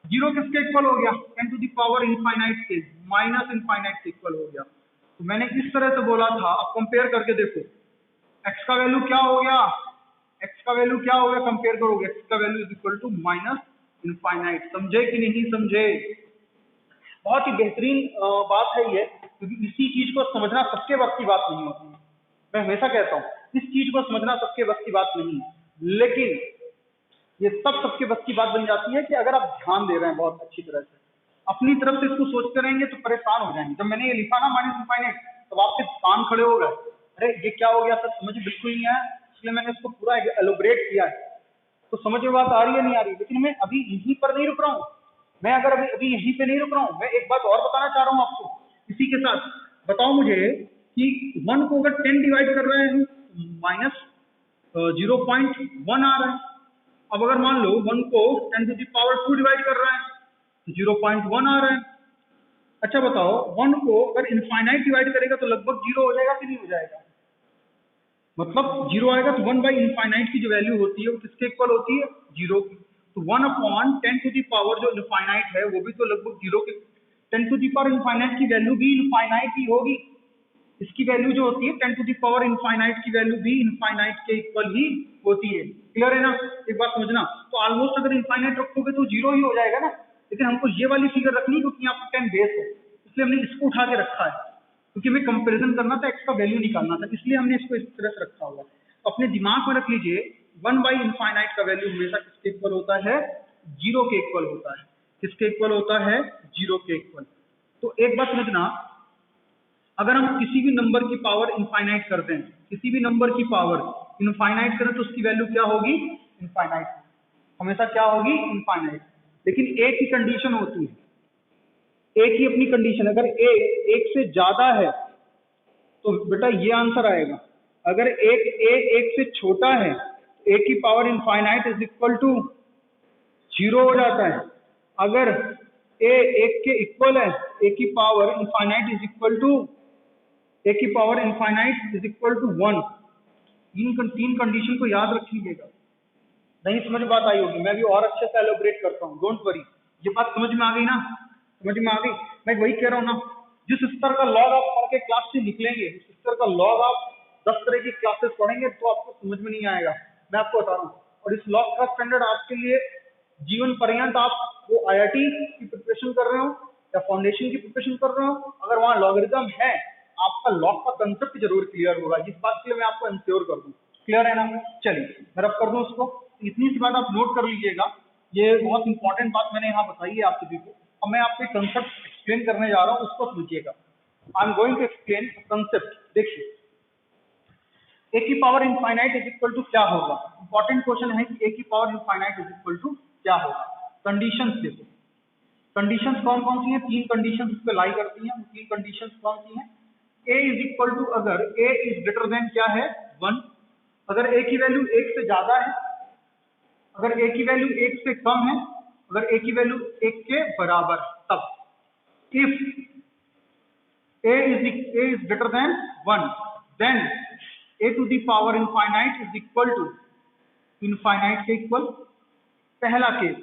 जीरो किसके इक्वल हो गया, 10 टू द पावर इनफाइनाइट के माइनस इनफाइनाइट के इक्वल हो गया। तो मैंने किस तरह से बोला था, अब कंपेयर करके देखो, x का वैल्यू क्या हो गया, x का वैल्यू क्या हो गया, कंपेयर करोगे, x का value is equal to minus infinite. समझे कि नहीं समझे, बहुत ही बेहतरीन बात है ये, क्योंकि इसी चीज को समझना सबके वक्त की बात नहीं होती है। मैं हमेशा कहता हूँ इस चीज को समझना सबके वक्त की बात नहीं है, लेकिन ये सबके वक्त की बात बन जाती है कि अगर आप ध्यान दे रहे हैं बहुत अच्छी तरह से, अपनी तरफ से इसको सोचते रहेंगे तो परेशान हो जाएंगे। जब मैंने ये लिखा ना माइनस इनफाइनाइट, तो आपके कान खड़े हो गए, अरे ये क्या हो गया सर, समझ बिल्कुल नहीं आया, इसलिए मैंने इसको पूरा एलोबरेट किया है। तो समझ में बात आ रही है नहीं आ रही, लेकिन मैं अभी यहीं पर नहीं रुक रहा हूँ, मैं अगर अभी यहीं पे नहीं रुक रहा हूँ, मैं एक बात और बताना चाह रहा हूँ आपको इसी के साथ। बताओ मुझे कि 1 को अगर 10 डिवाइड कर रहे हैं माइनस 0.1 आ रहा है। अब अगर मान लो 1 को 10 टू द पावर 2 डिवाइड कर रहा है तो 0.1 आ रहा है। अच्छा बताओ 1 को अगर इनफाइनाइट डिवाइड करेगा तो लगभग जीरो हो जाएगा कि नहीं हो जाएगा, मतलब जीरो आएगा। तो 1 बाई इनफाइनाइट की जो वैल्यू होती है वो किसके इक्वल होती है, जीरो की। तो 1/10 टू द पावर जो इनफाइनाइट है वो भी तो लगभग जीरो के, 10 टू द पावर इनफाइनाइट की वैल्यू भी इनफाइनाइट ही होगी, इसकी वैल्यू जो होती है 10 टू द पावर इनफाइनाइट की वैल्यू भी इनफाइनाइट के इक्वल ही होती है। क्लियर है ना, एक बात समझना। तो ऑलमोस्ट अगर इनफाइनाइट रखोगे तो जीरो ही हो जाएगा ना, लेकिन हमको ये वाली फिगर रखनी है क्योंकि यहाँ पर 10 बेस है, इसलिए हमने इसको उठा के रखा है, क्योंकि हमें कंपैरिजन करना था, एक्स का वैल्यू निकालना था, इसलिए हमने इसको इस तरह से रखा हुआ। अपने दिमाग में रख लीजिए 1 बाई इनफाइनाइट का वैल्यू हमेशा किसके इक्वल होता है, जीरो के इक्वल होता है। किसके इक्वल होता है, जीरो के इक्वल। तो एक बात समझना, अगर हम किसी भी नंबर की पावर इनफाइनाइट करते हैं, किसी भी नंबर की पावर इनफाइनाइट करें तो उसकी वैल्यू क्या होगी, इनफाइनाइट, हमेशा क्या होगी, इनफाइनाइट। लेकिन एक ही कंडीशन होती है, एक ही अपनी कंडीशन, अगर ए एक से ज्यादा है तो बेटा ये आंसर आएगा। अगर एक से छोटा है, ए की power infinite is equal to zero हो जाता है। अगर ए एक के इक्वल है, ए की power infinite is equal to, A की power infinite is equal to 1। तीन कंडीशन को याद रख लीजिएगा। नहीं समझ बात आई होगी, मैं भी और अच्छे से एलोबरेट करता हूँ, डोंट वरी। ये बात समझ में आ गई ना, समझ में आ गई। मैं वही कह रहा हूँ ना, जिस स्तर का लॉग आप पढ़ के क्लास से निकलेंगे, उस स्तर का लॉग आप 10 तरह की क्लासेस पढ़ेंगे तो आपको समझ में नहीं आएगा, मैं आपको बता रहा हूँ। और इस लॉग का स्टैंडर्ड आपके लिए जीवन पर्यंत, आप वो IIT की प्रिपरेशन कर रहे हो या फाउंडेशन की प्रिपरेशन कर रहे हो, अगर वहाँ लॉगरिथम है, आपका लॉग का कंसेप्ट जरूर क्लियर होगा। इस बात के लिए मैं आपको इंश्योर कर दूँ। क्लियर है ना, चलिए मैं रब कर दूँ उसको। इतनी सी बात आप नोट कर लीजिएगा, ये बहुत इंपॉर्टेंट बात मैंने यहाँ बताई है आप सभी को। अब मैं आपको कंसेप्ट एक्सप्लेन करने जा रहा हूँ, उसको समझिएगा। I am going to explain concept. देखिए ए की power infinite is equal to क्या होगा, इंपॉर्टेंट क्वेश्चन है कि ए की power infinite is equal to क्या होगा। कंडीशंस देखो, कंडीशंस कौन कौन सी हैं, तीन कंडीशंस इस पे लाई करती हैं। तीन कंडीशंस कौन सी हैं, ए इज इक्वल टू, अगर ए इज ग्रेटर देन क्या है, 1, अगर ए की वैल्यू 1 से ज्यादा है, अगर ए की वैल्यू 1 से कम है, अगर ए की वैल्यू 1 के बराबर, तब if a is greater than 1, then a to the power infinite is equal to infinite के इक्वल, पहला केस।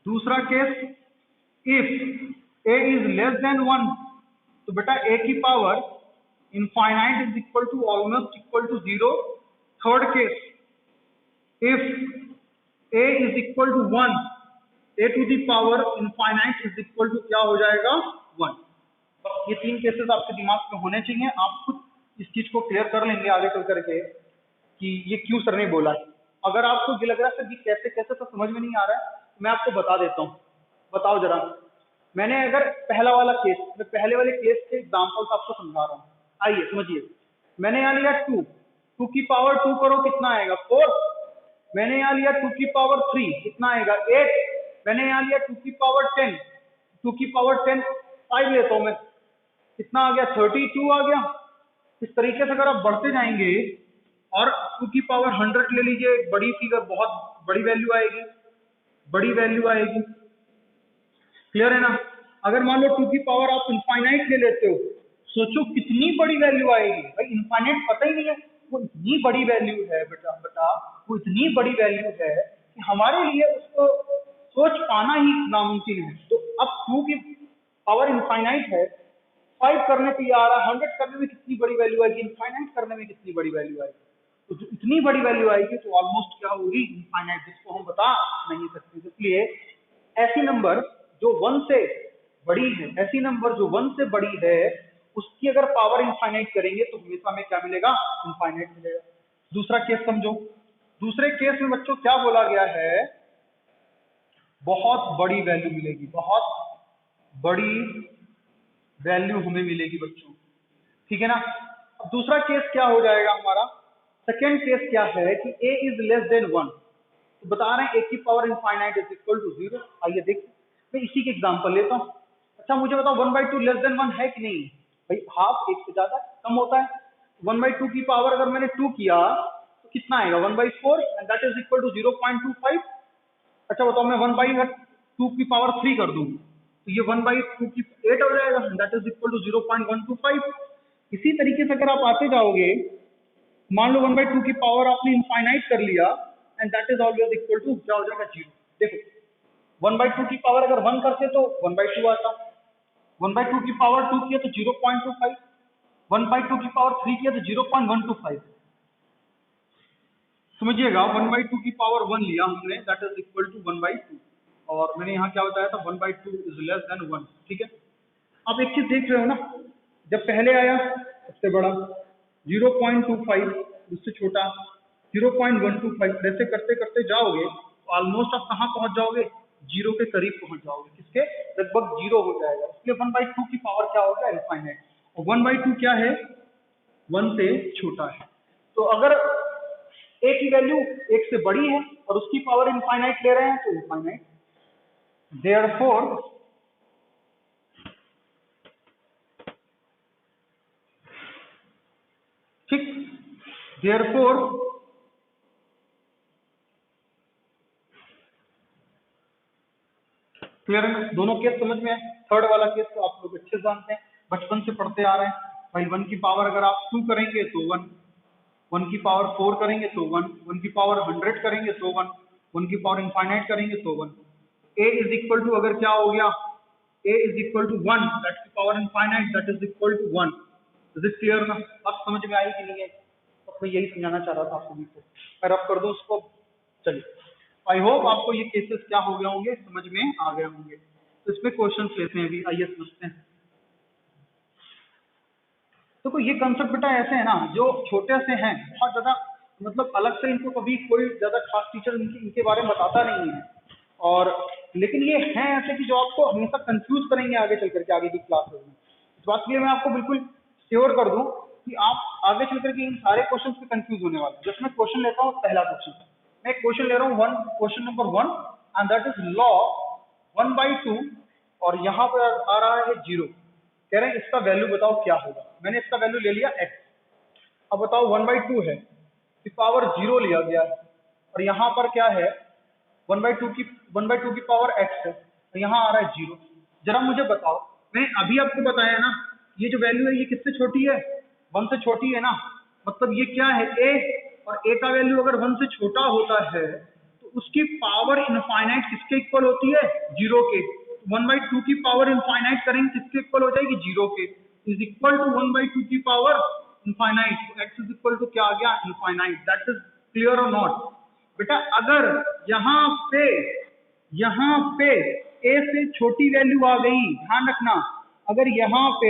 दूसरा case, if a is less than 1, तो बेटा a की power infinite is equal to almost equal to 0. Third case, if a is equal to 1, a to the power infinite is equal to क्या हो जाएगा 1. ये तीन केसेस आपके दिमाग में होने चाहिए, आप खुद इस चीज को क्लियर कर लेंगे आगे चल करके कि ये क्यों सर ने बोला है. अगर आपको ये लग रहा है सर ये कैसे कैसे तो समझ में नहीं आ रहा है, मैं आपको बता देता हूँ. बताओ जरा, मैंने अगर पहला वाला केस, मैं पहले वाले केस के एग्जांपल्स आपको समझा रहा हूँ. आइए समझिए. मैंने यहाँ लिया 2, 2 की पावर 2 करो कितना आएगा 4. मैंने यहाँ लिया 2 की पावर 3 कितना आएगा 8. मैंने यहाँ लिया 2 की पावर 10, 2 की पावर 10 5 लेता हूँ मैं, कितना आ गया 32 आ गया. इस तरीके से अगर आप बढ़ते जाएंगे और 2 की पावर 100 ले लीजिए, एक बड़ी फिगर, बहुत बड़ी वैल्यू आएगी, बड़ी वैल्यू आएगी. क्लियर है ना. अगर मान लो 2 की पावर आप इनफाइनाइट ले लेते हो, सोचो कितनी बड़ी वैल्यू आएगी. भाई इनफाइनाइट पता ही नहीं है, वो इतनी बड़ी वैल्यू है बेटा, वो इतनी बड़ी वैल्यू है कि हमारे लिए उसको सोच पाना ही नामुमकिन है. तो अब 2 की पावर इनफाइनाइट है, 5 करने पे आ रहा है, 100 करने में कितनी बड़ी वैल्यू आएगी, इनफाइनाइट करने में कितनी बड़ी वैल्यू आएगी. तो जो इतनी बड़ी वैल्यू आएगी तो ऑलमोस्ट क्या होगी इनफाइनाइट, जिसको हम बता नहीं सकते. इसलिए ऐसी नंबर जो 1 से बड़ी है, ऐसी नंबर जो 1 से बड़ी है, उसकी अगर पावर इनफाइनाइट करेंगे तो हमेशा हमें क्या मिलेगा इनफाइनाइट मिलेगा. दूसरा केस समझो. दूसरे केस में बच्चों क्या बोला गया है, बहुत बड़ी वैल्यू मिलेगी, बहुत बड़ी वैल्यू हमें मिलेगी बच्चों. ठीक है ना. अब दूसरा केस क्या हो जाएगा हमारा, सेकेंड केस क्या है कि a इज लेस देन 1. तो बता रहे हैं a की power infinite is equal to 0. आइए देखिए, मैं इसी के एग्जांपल लेता हूँ. अच्छा मुझे बताओ 1/2 लेस देन 1 है कि नहीं. भाई हाफ एक से ज्यादा कम होता है. 1/2 की पावर अगर मैंने 2 किया तो कितना आएगा 1/4 and that is equal to 0.25. अच्छा बताओ मैं 1/2 की पावर 3 कर दूं तो ये 1/2 की 8 हो जाएगा, दैट इज इक्वल टू 0.125. इसी तरीके से अगर आप आते जाओगे, मान लो 1/2 की पावर आपने इनफाइनाइट कर लिया and that is always equal to क्या हो जाएगा 0. देखो 1/2 की पावर अगर 1 करते तो 1/2 आता, 1/2 की पावर 2 किया तो 0.25, 1/2 की पावर 3 किया तो 0.125. समझिएगा 1/2 की पावर 1 लिया हमने, दैट इज इक्वल टू 1/2, और मैंने यहाँ क्या बताया था 1/2 इज लेस देन 1. ठीक है. आप एक चीज देख रहे हो ना, जब पहले आया सबसे बड़ा 0.25, उससे छोटा 0.125, ऐसे करते करते जाओगे तो ऑलमोस्ट आप कहाँ पहुंच जाओगे, 0 के करीब पहुंच जाओगे. किसके लगभग 0 हो जाएगा. इसलिए 1/2 की पावर क्या होगा इनफाइनाइट, और 1/2 क्या है 1 से छोटा है. तो अगर a की वैल्यू 1 से बड़ी है और उसकी पावर इनफाइनाइट ले रहे हैं तो इनफाइनाइट. देयरफॉर ठीक, देयरफॉर क्लियर है. दोनों केस समझ में है. थर्ड वाला केस तो आप लोग अच्छे जानते हैं, बचपन से पढ़ते आ रहे हैं. भाई 1 की पावर अगर आप 2 करेंगे तो 1, 1 की पावर 4 करेंगे तो 1, 1 की पावर 100 करेंगे तो 1, 1 की पावर इनफाइनाइट करेंगे तो 1. a इज इक्वल टू अगर क्या हो गया a is equal to 1, that की power infinite that is equal to 1. Is it clear ना. अब समझ में आई कि नहीं है. तो मैं यही समझाना चाह रहा था आप सभी को. मैं रब कर दूं उसको. चलिए आई होप आपको ये केसेस क्या हो गए होंगे, समझ में आ गए होंगे. तो इसमें क्वेश्चन लेते हैं अभी. आइए समझते हैं. तो ये कंसेप्ट बेटा ऐसे है ना, जो छोटे से हैं, बहुत ज्यादा मतलब अलग से इनको कभी कोई ज्यादा खास टीचर इनके बारे में बताता नहीं है, और लेकिन ये हैं ऐसे कि जो आपको हमेशा कंफ्यूज करेंगे आगे चल करके आगे की क्लासेस में. इस बात के लिए मैं आपको बिल्कुल श्योर कर दूं कि आप आगे चल करके इन सारे क्वेश्चन से कंफ्यूज होने वाले. जब मैं क्वेश्चन लेता हूँ, पहला क्वेश्चन मैं क्वेश्चन ले रहा हूँ, question number 1, and that is log 1/2, और यहाँ पर आ रहा है 0. कह रहे हैं इसका वैल्यू बताओ क्या होगा. मैंने इसका वैल्यू ले लिया x. अब बताओ 1/2 है, की पावर 0 लिया गया है, और यहाँ पर क्या है 1/2 की पावर x है, तो यहाँ आ रहा है 0. जरा मुझे बताओ, मैंने अभी आपको बताया ना, ये जो वैल्यू है ये किससे छोटी है 1 से छोटी है ना. मतलब ये क्या है a, और a का वैल्यू अगर 1 से छोटा होता है तो उसकी पावर इनफाइनाइट किसके इक्वल होती है 0 के. 1/2 की पावर इनफाइनाइट करेंगे किसके इक्वल हो जाएगी 0 के. इज इक्वल टू 1/2 की power infinite. X is equal to क्या आ गया, इनफाइनाइट। दैट इज क्लियर और नॉट? बेटा अगर यहाँ पे ए से छोटी वैल्यू आ गई, ध्यान रखना, अगर यहाँ पे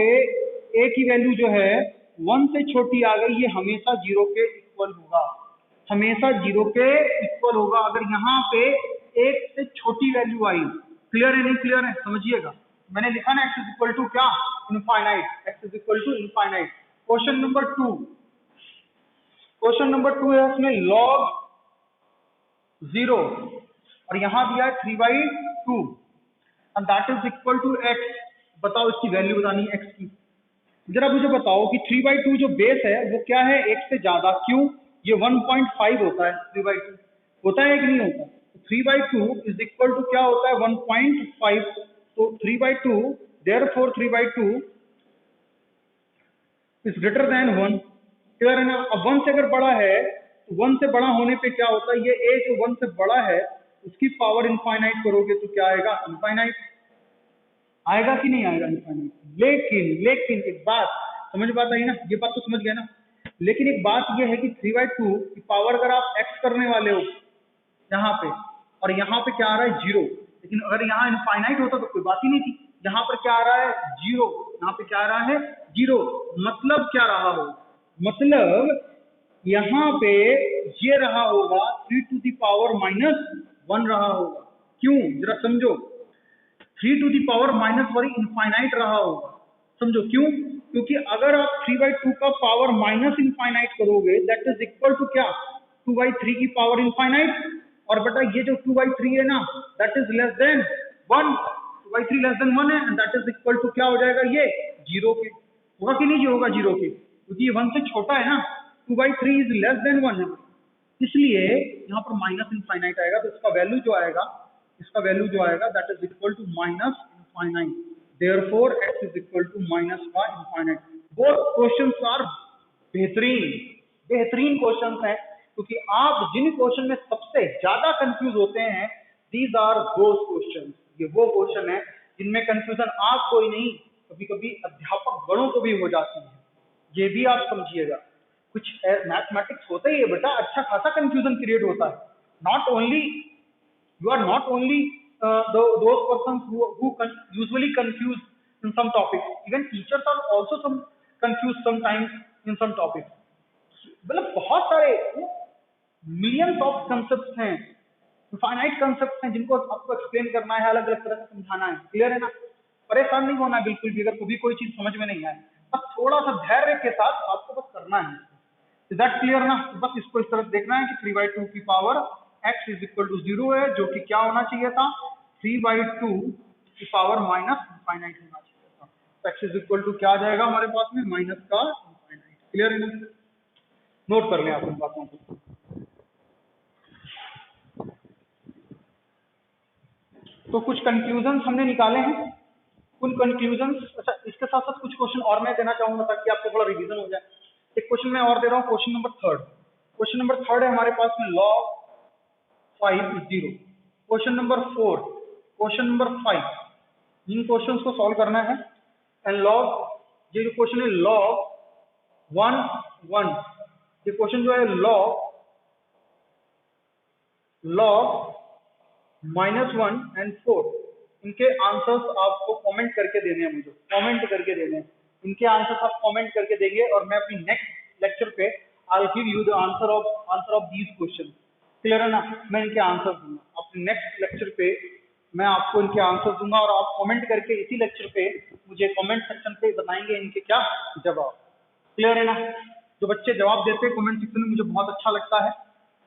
ए की वैल्यू जो है 1 से छोटी आ गई, ये हमेशा 0 के इक्वल होगा, हमेशा 0 के इक्वल होगा अगर यहाँ पे 1 से छोटी वैल्यू आई। क्लियर है नहीं क्लियर है, समझिएगा। मैंने लिखा ना एक्स इज इक्वल टू क्या, infinite. X is equal to infinite. Question number 2, question number 2 है उसमें log 0 और यहाँ दिया है 3/2 and that is equal to x. बताओ इसकी वैल्यू बतानी है एक्स की। जरा मुझे बताओ कि 3/2 जो बेस है वो क्या है, एक से ज्यादा, क्यों? ये 1.5 होता है, 3/2 होता है कि नहीं होता? 3/2 इज इक्वल टू क्या होता है, 1.5। तो 3/2 therefore 3/2 is greater than 1। Clear है ना? अब 1 से अगर बड़ा है तो 1 से बड़ा होने पे क्या होता है, ये a जो 1 से बड़ा है उसकी पावर इनफाइनाइट करोगे तो क्या आएगा, इनफाइनाइट आएगा कि नहीं आएगा, इनफाइनाइट। लेकिन एक बात समझ बात आई ना, ये बात तो समझ गए ना। लेकिन एक बात ये है कि 3/2 की पावर अगर आप x करने वाले हो यहाँ पे, और यहाँ पे क्या आ रहा है 0, लेकिन अगर यहाँ इनफाइनाइट होता तो कोई बात ही नहीं थी। यहाँ पर क्या आ रहा है 0, यहाँ पे क्या आ रहा है 0। मतलब क्या रहा हो, मतलब यहाँ पे ये रहा होगा 3⁻⁻1 रहा होगा। क्यों, जरा समझो, 3⁻⁻1 इनफाइनाइट रहा होगा। समझो क्यों, क्योंकि अगर आप 3/2 का पावर माइनस इनफाइनाइट करोगे दैट इज इक्वल टू क्या, 2/3 की पावर इनफाइनाइट। और बेटा ये जो 2/3 है ना that is less than 1, 2/3 less than 1 है and that is equal to क्या हो जाएगा, ये 0 के। होगा कि नहीं, ये होगा 0 के, क्योंकि ये 1 से छोटा है ना, 2/3 इज लेस देन 1 है, इसलिए यहाँ पर माइनस इनफाइनाइट आएगा। तो इसका वैल्यू जो आएगा, इसका वैल्यू जो आएगा that is equal to minus infinite. Therefore x is equal to minus का इनफाइनाइट। बोथ क्वेश्चंस आर बेहतरीन क्वेश्चंस हैं, क्योंकि आप जिन क्वेश्चन में सबसे ज्यादा कंफ्यूज होते हैं दीज आर दोज क्वेश्चंस। ये वो क्वेश्चन है जिनमें कंफ्यूजन आपको ही नहीं, कभी कभी अध्यापक गणों को भी हो जाती है। ये भी आप समझिएगा। कुछ मैथमेटिक्स होता ही है बेटा, अच्छा खासा कंफ्यूजन क्रिएट होता है। Not only you are not only those persons who usually confuse in some topics, even teachers are also some confused sometimes in some topics। मतलब बहुत सारे मिलियंस ऑफ कंसेप्ट्स हैं, फाइनाइट कंसेप्ट्स हैं जिनको आपको एक्सप्लेन करना है, अलग अलग तरह से समझाना है। क्लियर है ना? परेशान नहीं होना बिल्कुल भी अगर कभी कोई चीज समझ में नहीं आए, बस थोड़ा सा धैर्य के साथ आपको बस करना है। इज दैट क्लियर ना? बस इसको इस तरह देखना है कि 3/2 की power x is equal to 0 है, जो कि क्या होना चाहिए था, 3/2 की पावर माइनस इनफाइनाइट होना चाहिए था। तो x इज इक्वल टू क्या आ जाएगा हमारे पास में, माइनस का इनफाइनाइट। क्लियर है ना? नोट कर लें आप इन बातों को। तो कुछ कंक्लूजन हमने निकाले हैं, उन कंक्लूजन, अच्छा इसके साथ साथ कुछ क्वेश्चन और मैं देना चाहूंगा ताकि आपको थोड़ा रिवीजन हो जाए। एक क्वेश्चन मैं और दे रहा हूँ, क्वेश्चन नंबर 3। क्वेश्चन नंबर 3 है हमारे पास में log 5 is 0। Question number 4, question number 5, in questions को सॉल्व करना है। एंड log, ये जो क्वेश्चन है log 1 1, ये क्वेश्चन जो है log -1 and 4, इनके आंसर्स आपको कमेंट करके देने हैं, मुझे कमेंट करके देने हैं। इनके आंसर्स आप कमेंट करके देंगे और मैं अपनी नेक्स्ट लेक्चर पे I will give you the answer of these question. Clear है ना? मैं इनके आंसर दूंगा अपने नेक्स्ट लेक्चर पे, मैं आपको इनके आंसर दूंगा और आप कमेंट करके इसी लेक्चर पे मुझे कमेंट सेक्शन पे बताएंगे इनके क्या जवाब। क्लियर है ना? जो बच्चे जवाब देते हैं कमेंट सेक्शन में मुझे बहुत अच्छा लगता है।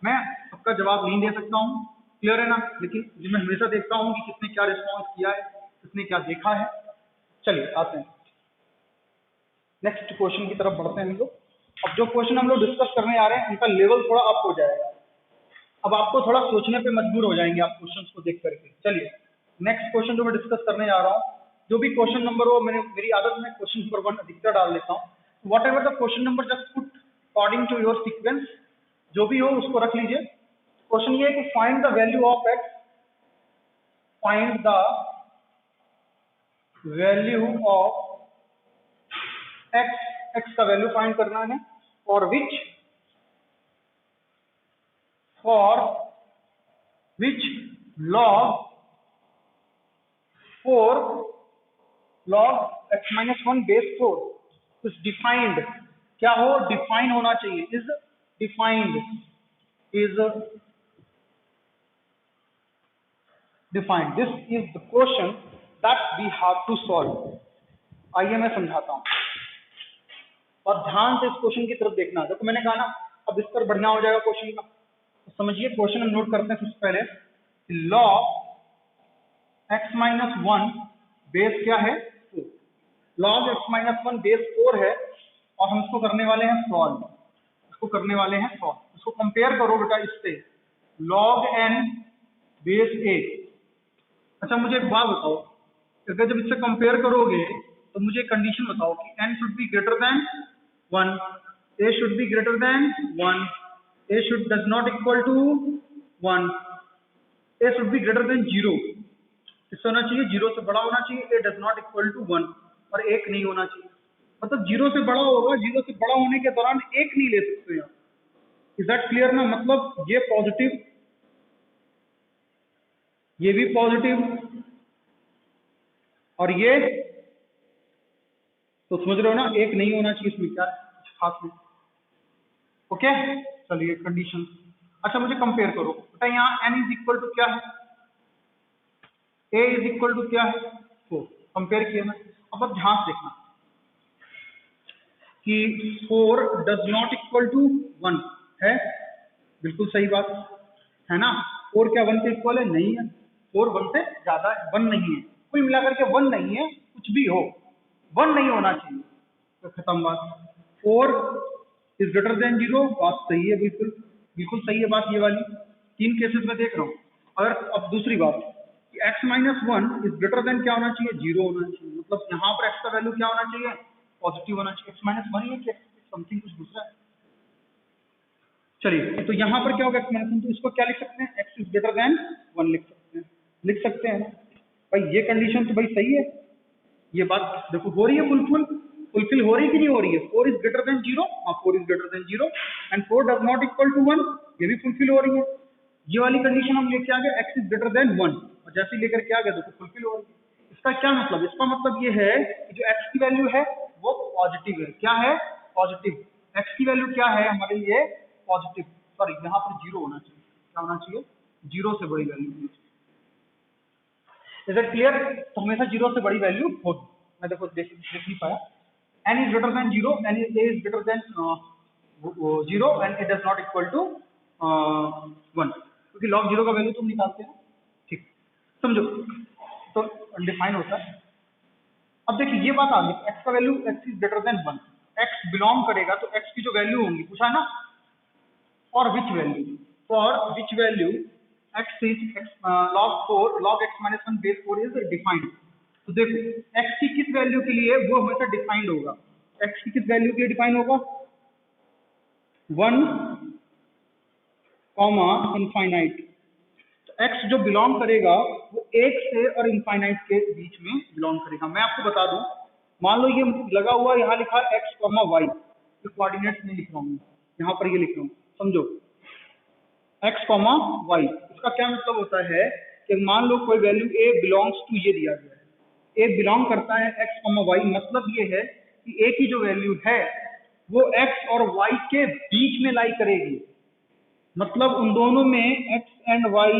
मैं सबका जवाब नहीं दे सकता हूँ, क्लियर है ना, लेकिन मैं हमेशा देखता हूँ कि किसने क्या रिस्पॉन्स किया है, किसने क्या देखा है। चलिए आते हैं नेक्स्ट क्वेश्चन की तरफ बढ़ते हैं हम लोग। अब जो क्वेश्चन हम लोग डिस्कस करने आ रहे हैं उनका लेवल थोड़ा अप हो जाएगा। अब आपको थोड़ा सोचने पे मजबूर हो जाएंगे आप क्वेश्चंस को देख करके। चलिए नेक्स्ट क्वेश्चन जो मैं डिस्कस करने जा रहा हूँ, जो भी क्वेश्चन नंबर हो, मेरी आदत में क्वेश्चन नंबर 1 अधिकतर डाल देता हूँ। Whatever the question number just put according to your sequence, जो भी हो उसको रख लीजिए। क्वेश्चन ये है कि find the value of x, find the value of x का वैल्यू फाइंड करना है, for which log x minus 1 base 4 कुछ डिफाइंड क्या हो, डिफाइन होना चाहिए, is defined this is the question that we have to solve. आइए मैं समझाता हूं और ध्यान से इस क्वेश्चन की तरफ देखना। देखो मैंने कहा ना अब स्तर बढ़िया हो जाएगा क्वेश्चन का, तो समझिए क्वेश्चन हम नोट करते हैं। सबसे पहले log x minus 1 बेस क्या है, 4। log x minus 1 बेस 4 है और हम इसको करने वाले हैं सॉल्व। इसको कंपेयर करो बेटा इससे, log n बेस 8। अच्छा मुझे एक बात बताओ, अगर जब इससे कंपेयर करोगे तो मुझे कंडीशन बताओ कि n should be greater than 1, a should be greater than 1, a should does not equal to 1, a should be greater than 0। किससे होना चाहिए, 0 से बड़ा होना चाहिए, a does not equal to 1 और 1 नहीं होना चाहिए। मतलब 0 से बड़ा होगा, 0 से बड़ा होने के दौरान 1 नहीं ले सकते आप। इज दैट क्लियर ना? मतलब ये पॉजिटिव, ये भी पॉजिटिव और ये, तो समझ रहे हो ना, 1 नहीं होना चाहिए इसमें, क्या खास में। ओके चलिए कंडीशन। अच्छा मुझे कंपेयर करो बेटा, यहाँ n इज इक्वल टू क्या है, a इज इक्वल टू क्या है, 4। कंपेयर किया ना, अब ध्यान से देखना कि 4 डज नॉट इक्वल टू 1 है, बिल्कुल सही बात है ना। 4 क्या 1 के इक्वल है, नहीं है। 4 1 से ज्यादा 1 नहीं है, कुल मिलाकर के 1 नहीं है, कुछ भी हो 1 नहीं होना चाहिए, तो खत्म बात। 4 इज ग्रेटर देन 0, बात सही है, बिल्कुल बिल्कुल सही है बात ये वाली। 3 केसेस में देख रहा हूँ। और अब दूसरी बात कि x minus 1 is greater then क्या होना चाहिए, 0 होना चाहिए। मतलब यहाँ पर x का वैल्यू क्या होना चाहिए, पॉजिटिव होना चाहिए। x माइनस 1 है क्या, समथिंग कुछ दूसरा है। चलिए तो यहाँ पर क्या होगा, x माइनस 1, तो इसको क्या लिख सकते हैं, x इज ग्रेटर देन 1 लिख सकते हैं भाई। ये कंडीशन तो भाई सही है, ये बात देखो हो रही है, फुलफिल हो रही है कि नहीं हो रही है। 4 is greater than 0, 4 is greater than 0 and 4 does not equal to 1, ये भी फुलफिल हो रही है। ये वाली कंडीशन हम लेके आ गए, x इज ग्रेटर देन 1, और जैसे ही लेकर के आ गए देखो फुलफिल हो रही है। इसका क्या मतलब, इसका मतलब ये है कि जो x की वैल्यू है वो पॉजिटिव है। क्या है, पॉजिटिव। x की वैल्यू क्या है हमारे लिए, पॉजिटिव। सॉरी यहाँ पर 0 होना चाहिए, क्या होना चाहिए, 0 से बड़ी वैल्यू होनी चाहिए। Is it clear? तो हमेशा 0 से बड़ी वैल्यू होगी। मैं देखो देख नहीं पाया। n is greater than 0, n is greater than 0 and it does not equal to 1, क्योंकि log 0 का वैल्यू तुम निकालते हैं, ठीक समझो, तो अनडिफाइन होता है। अब देखिए ये बात आ गई, x का value x is greater than 1, x belong करेगा तो x की जो वैल्यू होंगी, पूछा है ना, for which value x is log x minus 1 base 4 is defined। तो देखो x की किस वैल्यू के लिए वो हमेशा डिफाइंड होगा, x की किस वैल्यू के लिए डिफाइन होगा, 1 इनफाइनाइट। तो x जो बिलोंग करेगा वो 1 से और इनफाइनाइट के बीच में बिलोंग करेगा। मैं आपको बता दूं, मान लो ये लगा हुआ यहाँ लिखा x, y, ये कोऑर्डिनेट्स नहीं लिख रहा हूँ, यहाँ पर ये लिख रहा हूँ, समझो x, y। इसका क्या मतलब होता है कि मान लो कोई वैल्यू a बिलोंग्स टू, ये दिया गया है a बिलोंग करता है x, y, मतलब ये है कि a की जो वैल्यू है वो x और y के बीच में लाई करेगी। मतलब उन दोनों में x and y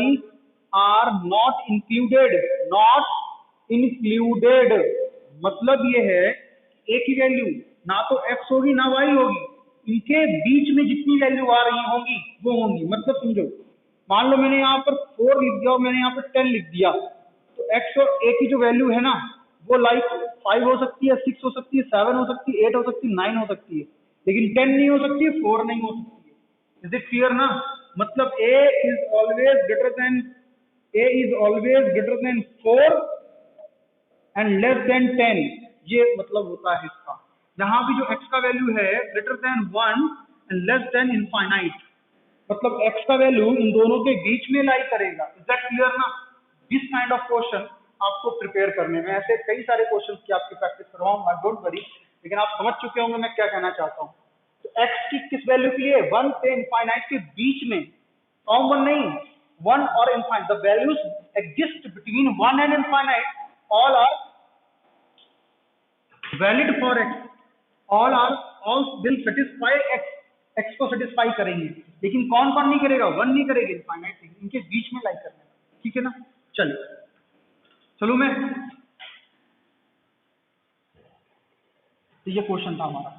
are not included, मतलब ये है a की वैल्यू ना तो x होगी ना y होगी, इनके बीच में जितनी वैल्यू आ रही होंगी वो होंगी। मतलब समझो, मान लो मैंने यहाँ पर 4 लिख दिया और मैंने यहाँ पर 10 लिख दिया, तो x और a की जो वैल्यू है ना वो लाइक 5 हो सकती है, 6 हो सकती है, 7 हो सकती है, 8 हो सकती है, 9 हो सकती है, लेकिन 10 नहीं हो सकती है, 4 नहीं हो सकती है। इज इट क्लियर ना? मतलब a is always greater then 4 and less than 10, ये मतलब होता है इसका। यहाँ भी जो x का वैल्यू है greater than 1 and less than infinite, मतलब x का वैल्यू इन दोनों के बीच में लाई करेगा। इज दैट क्लियर ना? दिस काइंड ऑफ क्वेश्चन आपको प्रिपेयर करने में, ऐसे कई सारे क्वेश्चन की आपकी प्रैक्टिस करवाऊंगा, डोंट वरी। लेकिन आप समझ चुके होंगे मैं क्या कहना चाहता हूँ। तो x की किस वैल्यू के लिए, 1 से इनफाइनाइट के बीच में, कॉमन नहीं, 1 और infinite, the values exist between 1 and infinite, all are valid for x, all will satisfy x को सेटिस्फाई करेंगे, लेकिन कौन कौन नहीं करेगा, 1 नहीं करेगी, इनफाइनाइट नहीं, इनके बीच में लाइक करना है, ठीक है ना। चलो मैं, तो ये क्वेश्चन था हमारा,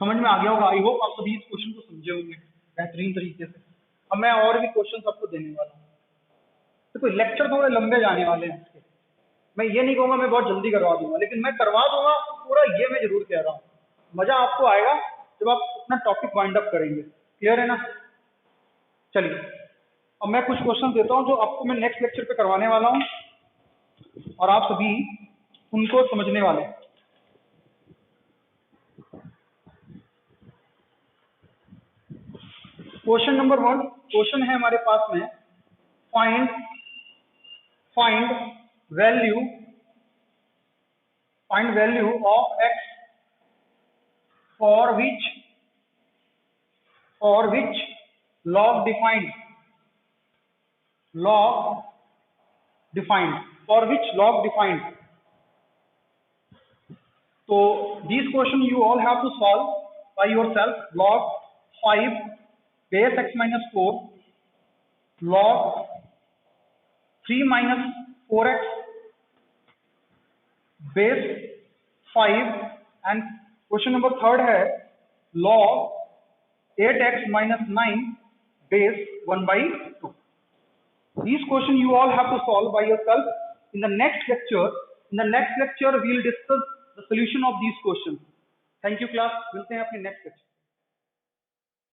समझ में आ गया होगा, आई होप आप सभी इस क्वेश्चन को समझे होंगे बेहतरीन तरीके से। अब मैं और भी क्वेश्चन आपको देने वाला हूँ, तो कोई लेक्चर थोड़े लंबे जाने वाले हैं इसके, मैं ये नहीं कहूंगा मैं बहुत जल्दी करवा दूंगा, लेकिन मैं करवा दूंगा पूरा, ये मैं जरूर कह रहा हूँ। मजा आपको आएगा जब आप अपना टॉपिक वाइंड अप करेंगे, क्लियर है ना। चलिए अब मैं कुछ क्वेश्चन देता हूँ जो आपको मैं नेक्स्ट लेक्चर पे करवाने वाला हूँ, और आप सभी उनको समझने वाले हैं। क्वेश्चन नंबर 1 क्वेश्चन है हमारे पास में, find value of x for which log defined, so these question you all have to solve by yourself. Log 5 base x minus 4, log 3 minus 4x base 5, and question number 3 है log 8x minus 9 base 1/2. These question you all have to solve by yourself. In the next lecture we will discuss the solution of these questions. Thank you class, मिलते हैं अपने next lecture.